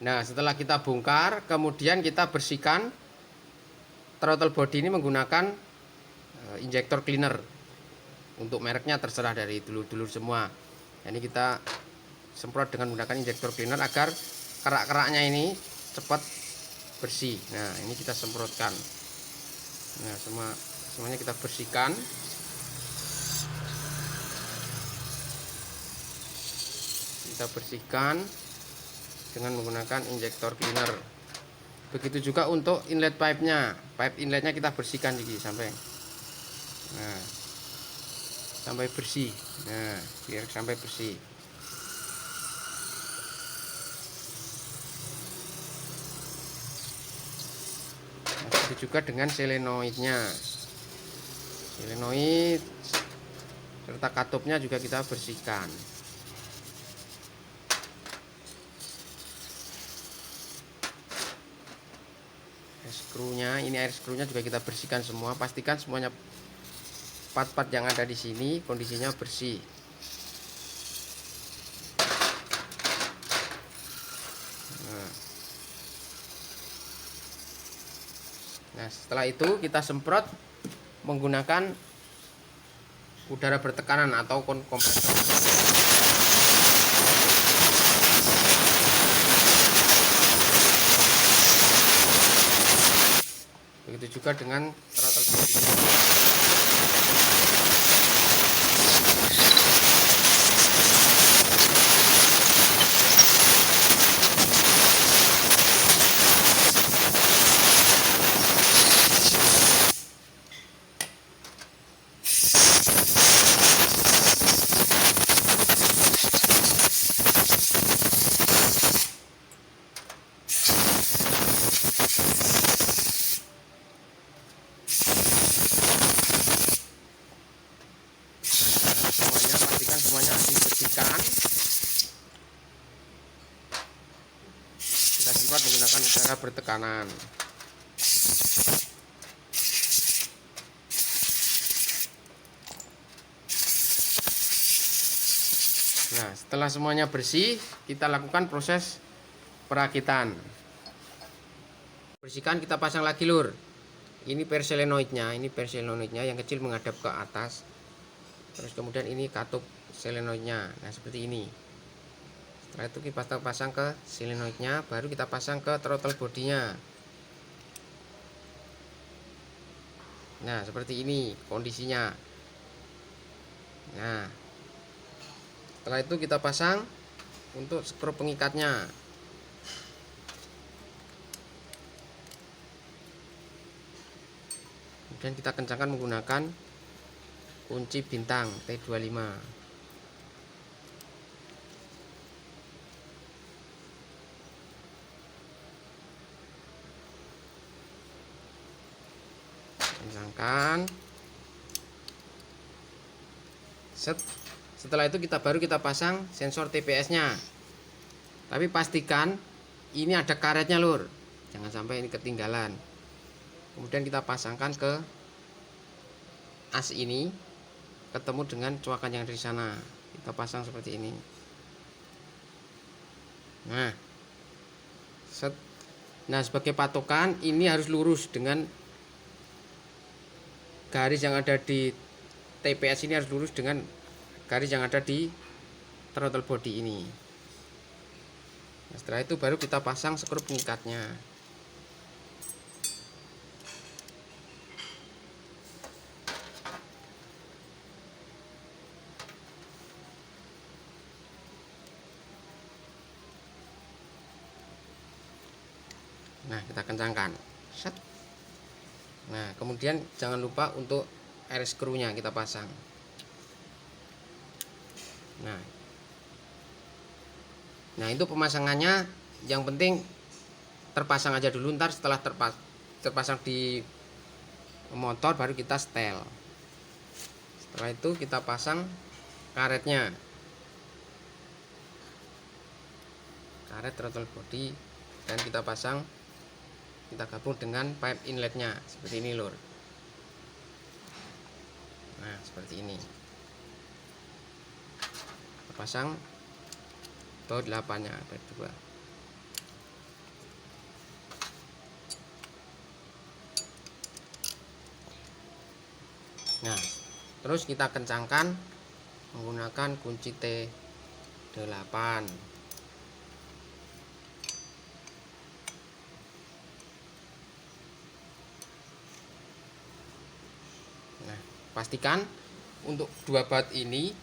Nah, setelah kita bongkar, kemudian kita bersihkan throttle body ini menggunakan injektor cleaner. Untuk mereknya terserah dari dulur-dulur semua. Ini kita semprot dengan menggunakan injektor cleaner agar kerak-keraknya ini cepat bersih. Nah, ini kita semprotkan. Nah, semuanya kita bersihkan. Kita bersihkan dengan menggunakan injektor cleaner. Begitu juga untuk inlet pipe-nya. Pipe inletnya kita bersihkan juga sampai bersih. Nah, biar sampai bersih. Nah, begitu juga dengan solenoidnya. Solenoid serta katupnya juga kita bersihkan. Air skrunya juga kita bersihkan semua. Pastikan semuanya part-part yang ada di sini kondisinya bersih. Nah, setelah itu kita semprot menggunakan udara bertekanan atau kompresor. Begitu juga dengan throttle body. Semuanya dibersihkan. Kita semprot menggunakan udara bertekanan. Nah, setelah semuanya bersih, kita lakukan proses perakitan. Bersihkan, kita pasang lagi lur. Ini per solenoidnya, yang kecil menghadap ke atas. Terus kemudian ini katup solenoidnya. Nah, seperti ini. Setelah itu kita pasang ke solenoidnya, baru kita pasang ke throttle bodinya. Nah, seperti ini kondisinya. Nah, setelah itu kita pasang untuk skru pengikatnya. Kemudian kita kencangkan menggunakan kunci bintang T25. Kencangkan. Setelah itu baru kita pasang sensor TPS-nya. Tapi pastikan ini ada karetnya lur. Jangan sampai ini ketinggalan. Kemudian kita pasangkan ke as ini, ketemu dengan coakan yang dari sana. Kita pasang seperti ini. Nah, sebagai patokan ini harus lurus dengan garis yang ada di TPS ini, harus lurus dengan garis yang ada di throttle body ini. Nah, setelah itu baru kita pasang skru pengikatnya. Nah, kita kencangkan. Set. Nah, kemudian jangan lupa untuk air skrunya kita pasang. Nah, itu pemasangannya. Yang penting terpasang aja dulu, ntar setelah terpasang di motor baru kita setel. Setelah itu kita pasang karetnya, karet throttle body, dan kita gabung dengan pipe inletnya seperti ini lur. Nah, seperti ini kita pasang baut 8 nya berdua. Terus kita kencangkan menggunakan kunci T8. Nah, pastikan untuk 2 baut ini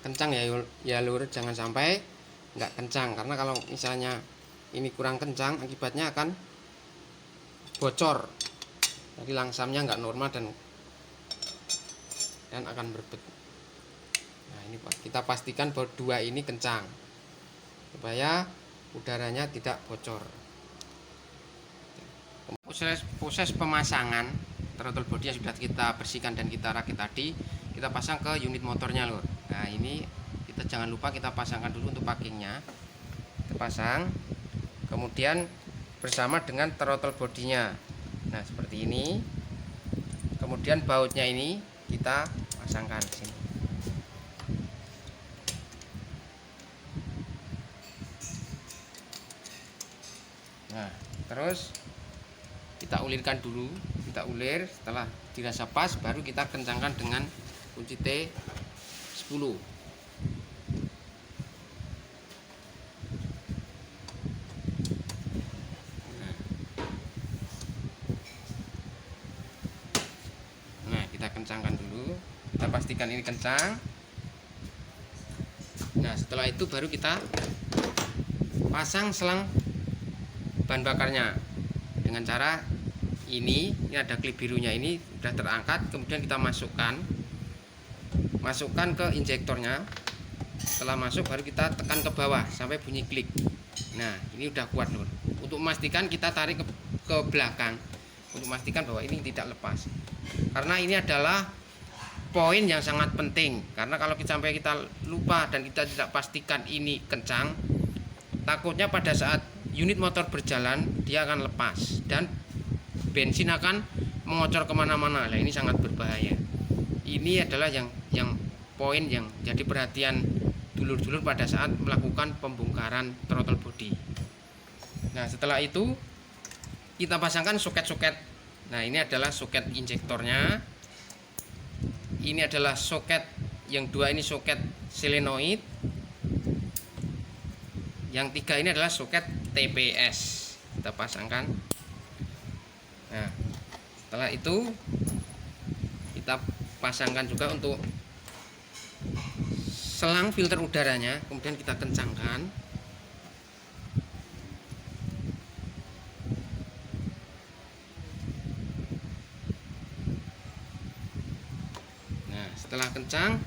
kencang ya lur, jangan sampai nggak kencang, karena kalau misalnya ini kurang kencang akibatnya akan bocor, jadi langsamnya nggak normal dan akan berbet. Nah, ini kita pastikan baut 2 ini kencang supaya udaranya tidak bocor. Proses pemasangan throttle body yang sudah kita bersihkan dan kita rakit tadi, kita pasang ke unit motornya lur. Nah, ini kita jangan lupa kita pasangkan dulu untuk packingnya. Kita pasang, kemudian bersama dengan throttle bodinya. Nah, seperti ini. Kemudian bautnya ini kita pasangkan di sini. Nah, terus kita ulirkan dulu, kita ulir. Setelah dirasa pas, baru kita kencangkan dengan kunci T10. Nah, kita kencangkan dulu, kita pastikan ini kencang. Nah, setelah itu baru kita pasang selang bahan bakarnya dengan cara ini ada klip birunya, ini sudah terangkat, kemudian kita masukkan ke injektornya. Setelah masuk baru kita tekan ke bawah sampai bunyi klik. Nah, ini udah kuat lur. Untuk memastikan kita tarik ke belakang untuk memastikan bahwa ini tidak lepas, karena ini adalah poin yang sangat penting. Karena kalau sampai kita lupa dan kita tidak pastikan ini kencang, takutnya pada saat unit motor berjalan dia akan lepas dan bensin akan mengocor kemana-mana. Nah, ini sangat berbahaya. Ini adalah yang poin yang jadi perhatian dulur-dulur pada saat melakukan pembongkaran throttle body. Nah, setelah itu kita pasangkan soket-soket. Nah, ini adalah soket injektornya. Ini adalah soket yang 2 ini soket solenoid. Yang 3 ini adalah soket TPS. Kita pasangkan. Nah, setelah itu kita pasangkan juga untuk selang filter udaranya, kemudian kita kencangkan. Nah, setelah kencang,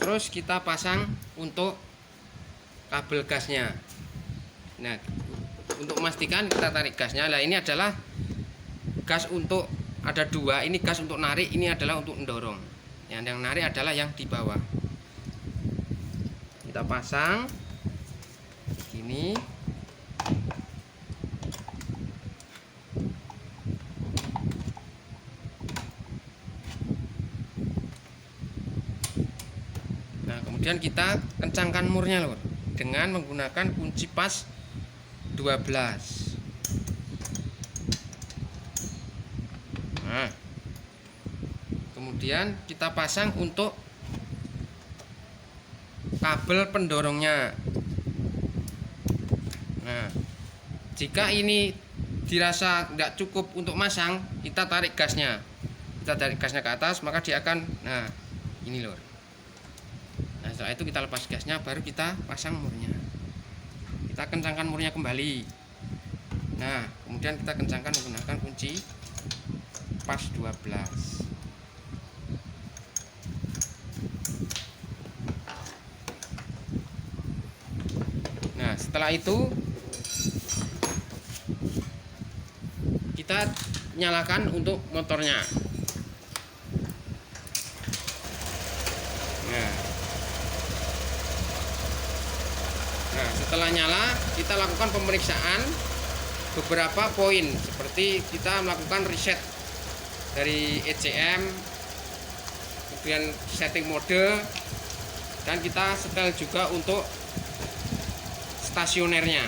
terus kita pasang untuk kabel gasnya. Nah, untuk memastikan kita tarik gasnya. Nah, ini adalah gas untuk, ada 2, ini gas untuk narik, ini adalah untuk mendorong. Yang narik adalah yang di bawah. Kita pasang begini. Nah, kemudian kita kencangkan murnya lur dengan menggunakan kunci pas 12. Nah, kemudian kita pasang untuk kabel pendorongnya. Nah, jika ini dirasa tidak cukup untuk masang, kita tarik gasnya. Kita tarik gasnya ke atas, maka dia akan, nah ini lur. Nah, setelah itu kita lepas gasnya, baru kita pasang murnya. Kita kencangkan murnya kembali. Nah, kemudian kita kencangkan menggunakan kunci pas 12. Nah, setelah itu kita nyalakan untuk motornya. Nah, setelah nyala kita lakukan pemeriksaan beberapa poin, seperti kita melakukan reset dari ECM, kemudian setting mode, dan kita setel juga untuk stasionernya.